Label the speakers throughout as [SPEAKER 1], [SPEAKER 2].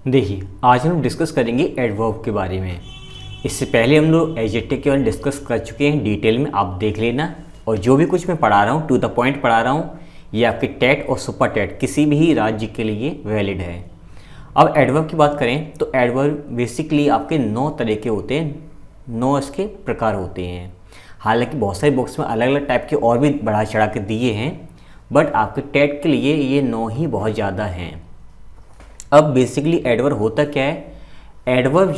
[SPEAKER 1] देखिए, आज हम डिस्कस करेंगे एडवर्ब के बारे में। इससे पहले हम लोग एडजेक्टिव के बारे में डिस्कस कर चुके हैं डिटेल में, आप देख लेना। और जो भी कुछ मैं पढ़ा रहा हूँ टू द पॉइंट पढ़ा रहा हूँ, ये आपके टेट और सुपर टेट किसी भी राज्य के लिए वैलिड है। अब एडवर्ब की बात करें तो एडवर्ब बेसिकली आपके 9 तरह के होते हैं, 9 इसके प्रकार होते हैं। हालांकि बहुत सारे बुक्स में अलग अलग टाइप के और भी बढ़ा चढ़ा के दिए हैं, बट आपके टेट के लिए ये 9 ही बहुत ज़्यादा हैं। अब बेसिकली एडवर्ब होता क्या है? एडवर्ब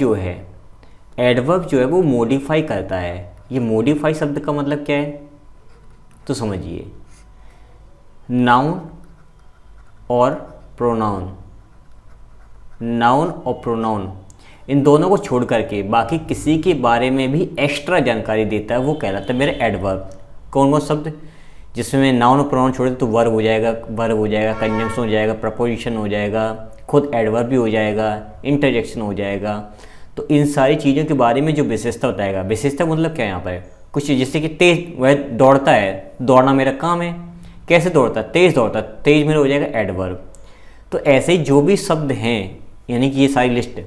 [SPEAKER 1] जो है वो मॉडिफाई करता है। ये मॉडिफाई शब्द का मतलब क्या है तो समझिए, नाउन और प्रोनाउन, नाउन और प्रोनाउन इन दोनों को छोड़ करके बाकी किसी के बारे में भी एक्स्ट्रा जानकारी देता है, वो कहलाता है मेरा एडवर्ब। कौन कौन शब्द जिसमें नाउन और प्रोनाउन छोड़ दे तो वर्ब हो जाएगा, कंजंक्शन हो जाएगा, प्रपोजिशन हो जाएगा, खुद एडवर्ब भी हो जाएगा, इंटरजेक्शन हो जाएगा। तो इन सारी चीज़ों के बारे में जो विशेषता बताएगा, विशेषता मतलब क्या है यहाँ पर, कुछ जैसे कि तेज वह दौड़ता है, दौड़ना मेरा काम है। कैसे दौड़ता? तेज दौड़ता, तेज मेरा हो जाएगा एडवर्ब। तो ऐसे ही जो भी शब्द हैं, यानी कि ये सारी लिस्ट,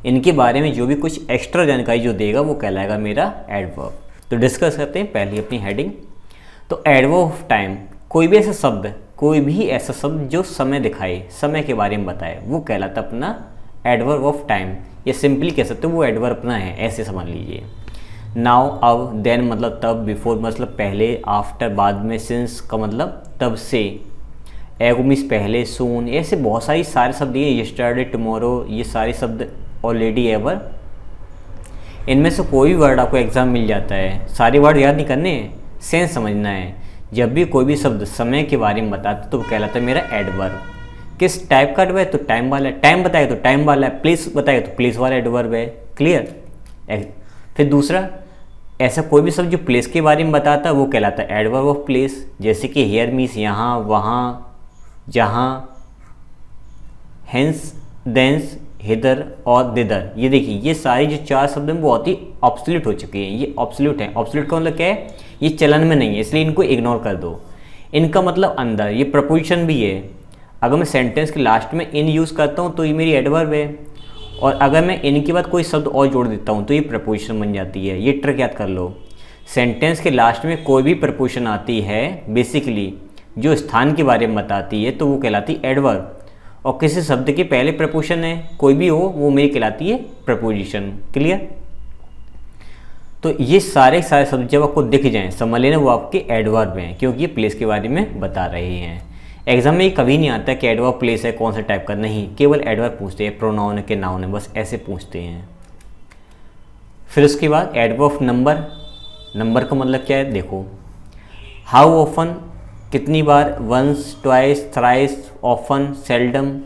[SPEAKER 1] इनके बारे में जो भी कुछ एक्स्ट्रा जानकारी जो देगा वो कहलाएगा मेरा एडवर्ब। तो डिस्कस करते हैं पहले अपनी हेडिंग। तो एडवर्ब ऑफ टाइम, कोई भी ऐसा शब्द जो समय दिखाए, समय के बारे में बताए, वो कहलाता अपना एडवर्ब ऑफ टाइम। ये सिंपली कह सकते हो वो एडवर्ब अपना है, ऐसे समझ लीजिए। नाउ, अब, देन मतलब तब, बिफोर मतलब पहले, आफ्टर बाद में, सिंस का मतलब तब से, एगो मीन्स पहले, सून, ऐसे बहुत सारे शब्द ये, यस्टरडे, टुमारो, ये सारे शब्द, ऑलरेडी, एवर। इनमें से कोई भी वर्ड आपको एग्जाम मिल जाता है, सारे वर्ड याद नहीं करने हैं, सेंस समझना है। जब भी कोई भी शब्द समय के बारे में बताते तो कहलाता है मेरा एडवर्ब। किस टाइप का एडवर्ब है तो टाइम वाला है, टाइम बताएगा तो टाइम वाला है, प्लेस बताएगा तो प्लेस वाला एडवर्ब है। क्लियर? फिर दूसरा, ऐसा कोई भी शब्द जो प्लेस के बारे में बताता है वो कहलाता है एडवर्ब ऑफ प्लेस। जैसे कि हियर मीन्स यहाँ, वहाँ, जहाँ, हेंस, देंस, हिदर और दिदर। ये देखिए, ये सारे जो 4 शब्द हैं बहुत ही ऑब्सोल्यूट हो चुके हैं, ये ऑब्सोल्यूट हैं। ऑब्सोल्यूट का मतलब क्या है? ये चलन में नहीं है, इसलिए इनको इग्नोर कर दो। इनका मतलब अंदर, ये प्रपोजिशन भी है। अगर मैं सेंटेंस के लास्ट में इन यूज़ करता हूँ तो ये मेरी एडवर्ब है, और अगर मैं इनके बाद कोई शब्द और जोड़ देता हूँ तो ये प्रपोजिशन बन जाती है। ये ट्रिक याद कर लो, सेंटेंस के लास्ट में कोई भी प्रपोजिशन आती है बेसिकली जो स्थान के बारे में बताती है तो वो कहलाती है एडवर्ब, और किसी शब्द के पहले प्रपोजिशन है कोई भी हो वो मेरी कहलाती है प्रपोजिशन। क्लियर? तो ये सारे शब्द जब आपको दिख जाएं समझ लेना वो आपके एडवर्ब हैं, क्योंकि ये प्लेस के बारे में बता रहे हैं। एग्जाम में ये कभी नहीं आता कि एडवर्ब प्लेस है कौन सा टाइप का, नहीं, केवल एडवर्ब पूछते हैं, प्रोनाउन है कि नाउन है, बस ऐसे पूछते हैं। फिर उसके बाद एडवर्ब ऑफ नंबर, नंबर का मतलब क्या है देखो, हाउ ऑफन, कितनी बार, once, twice, thrice, often, seldom,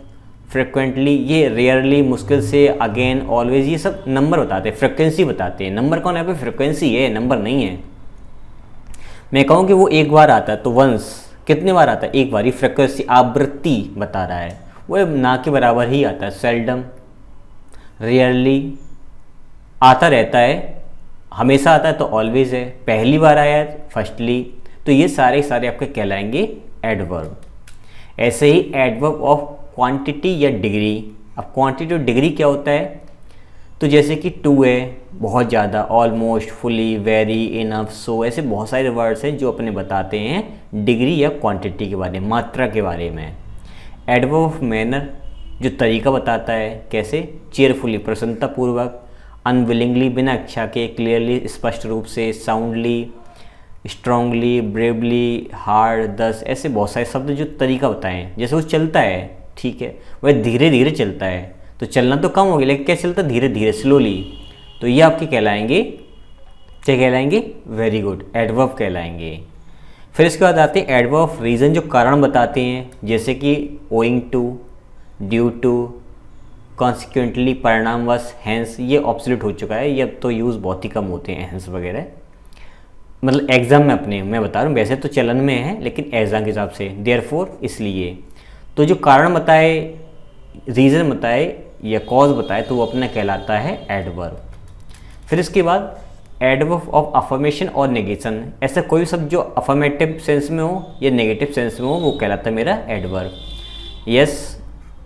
[SPEAKER 1] frequently, ये रेयरली, मुश्किल से, अगेन, ऑलवेज, ये सब नंबर बताते हैं, फ्रिक्वेंसी बताते हैं। नंबर कौन है? यहाँ पे फ्रिक्वेंसी है, नंबर नहीं है। मैं कहूँ कि वो एक बार आता है तो वंस, कितने बार आता है? एक बार। ये फ्रिक्वेंसी, आवृत्ति बता रहा है, वो ना के बराबर ही आता है। सेल्डम, रेयरली, आता रहता है, हमेशा आता है तो ऑलवेज है, पहली बार आया है फर्स्टली। तो ये सारे आपके कहलाएंगे एडवर्ब। ऐसे ही एडवर्ब ऑफ क्वांटिटी या डिग्री। अब क्वांटिटी और डिग्री क्या होता है? तो जैसे कि टू है, बहुत ज़्यादा, ऑलमोस्ट, फुली, वेरी, इनफ, सो, ऐसे बहुत सारे वर्ड्स हैं जो अपने बताते हैं डिग्री या क्वांटिटी के बारे में, मात्रा के बारे में। एडवर्ब ऑफ मैनर, जो तरीका बताता है, कैसे? चेयरफुली, प्रसन्नतापूर्वक, अनविलिंगली, बिना इच्छा के, क्लियरली, स्पष्ट रूप से, साउंडली, स्ट्रांगली, ब्रेवली, हार्ड, दस, ऐसे बहुत सारे शब्द जो तरीका बताएं। जैसे वो चलता है, ठीक है, वह धीरे धीरे चलता है, तो चलना तो कम हो गया लेकिन क्या चलता? धीरे धीरे, स्लोली। तो ये आपके कहलाएंगे, क्या कहलाएंगे? वेरी गुड, एडवर्ब कहलाएंगे। फिर इसके बाद आते हैं एडवर्ब ऑफ रीज़न, जो कारण बताते हैं, जैसे कि owing to, due to, consequently, परिणामवश, हैंस। ये ऑब्सोल्यूट हो चुका है, ये अब तो यूज़ बहुत ही कम होते हैं हैंस वगैरह, मतलब एग्ज़ाम में अपने मैं बता रहा हूँ, वैसे तो चलन में है लेकिन एग्ज़ाम के हिसाब से, देयरफॉर, इसलिए। तो जो कारण बताए, रीज़न बताए या कॉज बताए तो वो अपना कहलाता है एडवर्ब। फिर इसके बाद एडवर्ब ऑफ अफर्मेशन और नेगेशन, ऐसा कोई शब्द जो अफर्मेटिव सेंस में हो या नेगेटिव सेंस में हो वो कहलाता है मेरा adverb. Yes,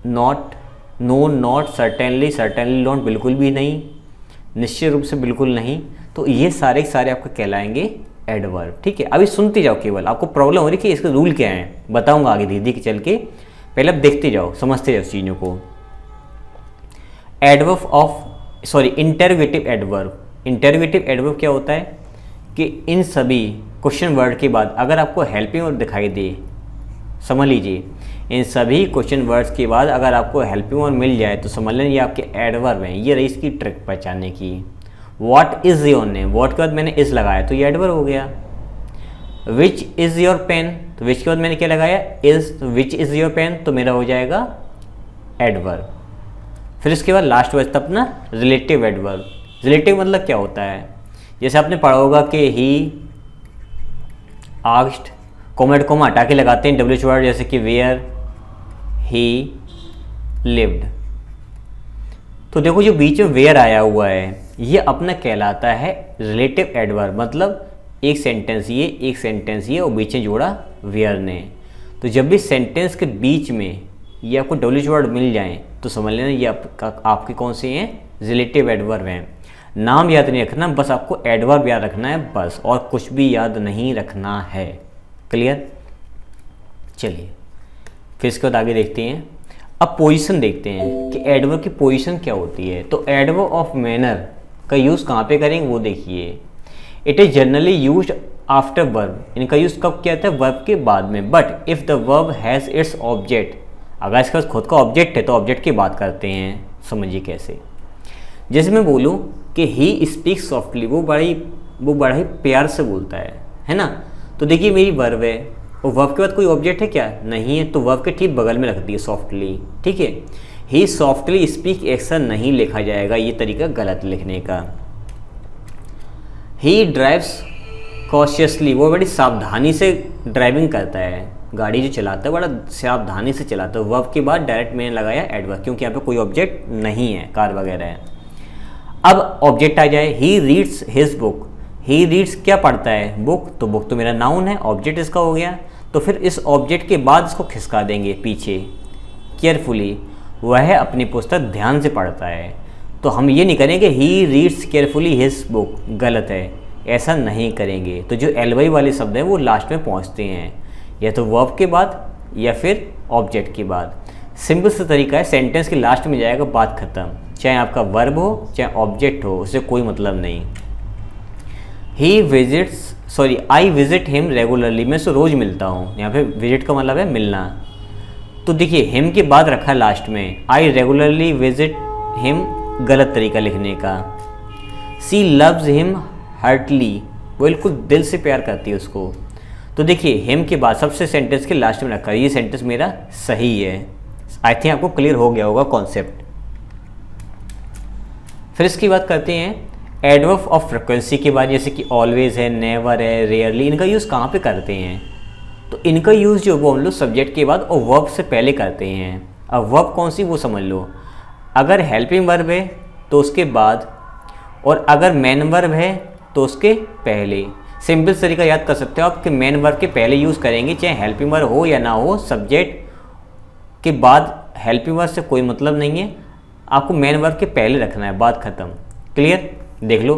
[SPEAKER 1] not, no, not, certainly, certainly not बिल्कुल भी नहीं, निश्चित रूप से बिल्कुल नहीं। तो ये सारे सारे आपके कहलाएंगे एडवर्ब। ठीक है, अभी सुनते जाओ, केवल आपको प्रॉब्लम हो रही है कि इसके रूल क्या हैं, बताऊंगा आगे धीरे धीरे चल के, पहले आप देखते जाओ, समझते जाओ चीज़ों को। Adverb of interrogative adverb. Interrogative adverb क्या होता है कि इन सभी क्वेश्चन वर्ड के बाद अगर आपको हेल्पिंग वर्ड दिखाई दे, समझ लीजिए, इन सभी क्वेश्चन वर्ड्स के बाद अगर आपको हेल्पिंग वर्ड मिल जाए तो समझ लें ये आपके एडवर्ब हैं। ये रही इसकी ट्रिक पहचानने की। What is your name, what के बाद मैंने इज़ लगाया तो ये एडवर्ब हो गया। विच इज़ योर पेन, तो विच के बाद मैंने क्या लगाया, इज़, तो विच इज़ योर पेन तो मेरा हो जाएगा एडवर्ब। फिर इसके बाद लास्ट बचता अपना रिलेटिव एडवर्ब। रिलेटिव मतलब क्या होता है, जैसे आपने पढ़ा होगा कि ही आस्क्ड, कॉमेट कोमा हटा के लगाते हैं डब्ल्यू वर्ड, जैसे कि वेयर ही लिव्ड। तो देखो जो बीच में वेयर आया हुआ है ये अपना कहलाता है रिलेटिव एडवर्ब, मतलब एक सेंटेंस ये और बीच में जोड़ा वेयर ने। तो जब भी सेंटेंस के बीच में ये आपको डब्ल्यू वर्ड मिल जाए तो समझ लेना ये आपके कौन से हैं, रिलेटिव एडवर्ब हैं। नाम याद नहीं रखना, बस आपको एडवर्ब याद रखना है बस, और कुछ भी याद नहीं रखना है। क्लियर? चलिए फिर इसके बाद आगे देखते हैं। अब पोजीशन देखते हैं कि एडवर्ब की पोजीशन क्या होती है। तो एडवर्ब ऑफ मैनर का यूज़ कहाँ पे करेंगे वो देखिए। It is generally used after verb, इनका यूज़ कब किया जाता है, वर्ब के बाद में। But if the verb has its object, अगर इसके पास खुद का ऑब्जेक्ट है तो ऑब्जेक्ट की बात करते हैं। समझिए कैसे, जैसे मैं बोलूँ कि ही स्पीक्स सॉफ्टली, वो बड़ा ही प्यार से बोलता है ना। तो देखिए मेरी वर्ब है और वर्ब के बाद कोई ऑब्जेक्ट है क्या, नहीं है, तो वर्ब के ठीक बगल में रख दिए सॉफ्टली। ठीक है, ही सॉफ्टली स्पीक ऐसा नहीं लिखा जाएगा, ये तरीका गलत लिखने का। ही ड्राइव्स कॉशियसली, वो बड़ी सावधानी से ड्राइविंग करता है, गाड़ी जो चलाता है बड़ा सावधानी से चलाता है। वर्ब के बाद डायरेक्ट मैंने लगाया एडवर्ब, क्योंकि यहाँ पे कोई ऑब्जेक्ट नहीं है, कार वगैरह है। अब ऑब्जेक्ट आ जाए, he reads his book, he reads क्या पढ़ता है, बुक, तो बुक तो मेरा नाउन है, ऑब्जेक्ट इसका हो गया। तो फिर इस ऑब्जेक्ट के बाद इसको खिसका देंगे पीछे, केयरफुली, वह अपनी पुस्तक ध्यान से पढ़ता है। तो हम ये नहीं करेंगे he reads carefully his book, गलत है, ऐसा नहीं करेंगे। तो जो एलवाई वाले शब्द हैं वो लास्ट में पहुंचते हैं, या तो वर्ब के बाद या फिर ऑब्जेक्ट के बाद। सिंपल सा तरीका है, सेंटेंस के लास्ट में जाएगा, बात खत्म, चाहे आपका वर्ब हो चाहे ऑब्जेक्ट हो, उससे कोई मतलब नहीं। आई विजिट हिम रेगुलरली, मैं उससे रोज़ मिलता हूँ। यहाँ पे विजिट का मतलब है मिलना। तो देखिए हिम के बाद रखा लास्ट में, आई रेगुलरली विजिट हिम, गलत तरीका लिखने का। सी लव्स हिम हार्टली, वो बिल्कुल दिल से प्यार करती है उसको। तो देखिए हिम के बाद सबसे सेंटेंस के लास्ट में रखा, ये सेंटेंस मेरा सही है। आई थिंक आपको क्लियर हो गया होगा कॉन्सेप्ट। फिर इसकी बात करते हैं एडवर्ब ऑफ फ्रिक्वेंसी के बाद, जैसे कि ऑलवेज है, नेवर है, रेयरली, इनका यूज़ कहाँ पे करते हैं। तो इनका यूज़ जो वो हम लोग सब्जेक्ट के बाद और वर्ब से पहले करते हैं। अब वर्ब कौन सी वो समझ लो, अगर हेल्पिंग वर्ब है तो उसके बाद, और अगर मेन वर्ब है तो उसके पहले। सिंपल तरीका याद कर सकते हो आप कि मेन वर्ब के पहले यूज़ करेंगे, चाहे हेल्पिंग वर्ब हो या ना हो, सब्जेक्ट के बाद हेल्पिंग वर्ब से कोई मतलब नहीं है, आपको मेन वर्ब के पहले रखना है, बात खत्म। क्लियर? देख लो,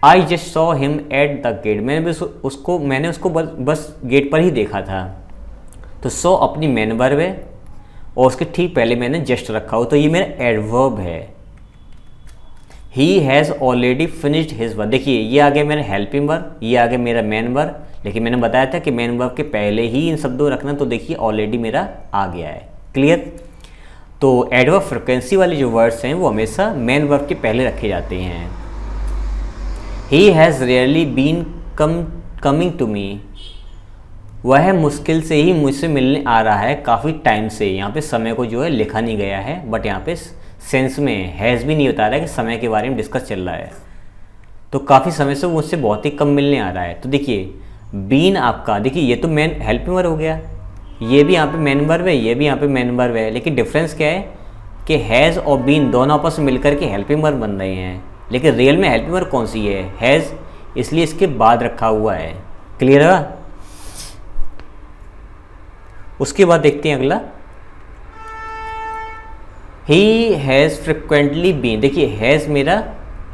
[SPEAKER 1] I just saw him at the gate, मैंने उसको बस गेट पर ही देखा था। तो सॉ अपनी मेन वर्ब है और उसके ठीक पहले मैंने जस्ट रखा हो, तो ये मेरा एडवर्ब है। He has already finished his work, देखिए ये आ गया मेरा हेल्पिंग वर्ब, ये आ गया मेरा मेन वर्ब, लेकिन मैंने बताया था कि मेन वर्ब के पहले ही इन शब्दों रखना, तो देखिए ऑलरेडी मेरा आ गया है। क्लियर? तो एडवर्ब फ्रिक्वेंसी वाले जो वर्ड्स हैं वो हमेशा मेन वर्ब के पहले रखे जाते हैं। He has rarely been coming to me, वह मुश्किल से ही मुझसे मिलने आ रहा है काफ़ी टाइम से। यहाँ पे समय को जो है लिखा नहीं गया है, बट यहाँ पे सेंस में हैज़ भी नहीं बता रहा है कि समय के बारे में डिस्कस चल रहा है। तो काफ़ी समय से मुझसे बहुत ही कम मिलने आ रहा है। तो देखिए बीन आपका, देखिए ये तो मेन हेल्पिंग वर्ब हो गया, ये भी यहाँ पे मेन वर्ब है, ये भी यहाँ पे मेन वर्ब है, लेकिन डिफरेंस क्या है कि हैज़ और बीन दोनों आपस में मिलकर के हेल्पिंग वर्ब बन रहे हैं, लेकिन रियल में हेल्पिंग वर्ब कौन सी है, हैज़, इसलिए इसके बाद रखा हुआ है। क्लियर है? उसके बाद देखते हैं अगला, ही हैज़ फ्रिक्वेंटली बीन, देखिए हैज़ मेरा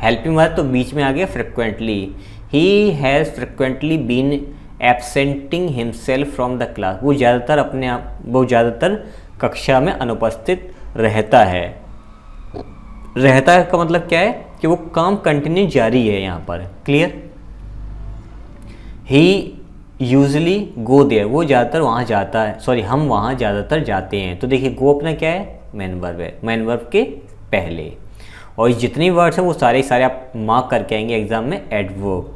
[SPEAKER 1] हेल्पिंग वर्ब तो बीच में आ गया frequently. He has frequently been absenting himself from the class, वो ज़्यादातर कक्षा में अनुपस्थित रहता है। रहता है का मतलब क्या है कि वो काम कंटिन्यू जारी है यहाँ पर। Clear. He usually go there, वो ज़्यादातर वहाँ जाता है, सॉरी हम वहाँ ज़्यादातर जाते हैं। तो देखिए गो अपना क्या है, मेन वर्ब है, मेन वर्ब के पहले। और जितनी वर्ड्स हैं वो सारे आप मार्क करके आएंगे एग्जाम में एडवर्ब।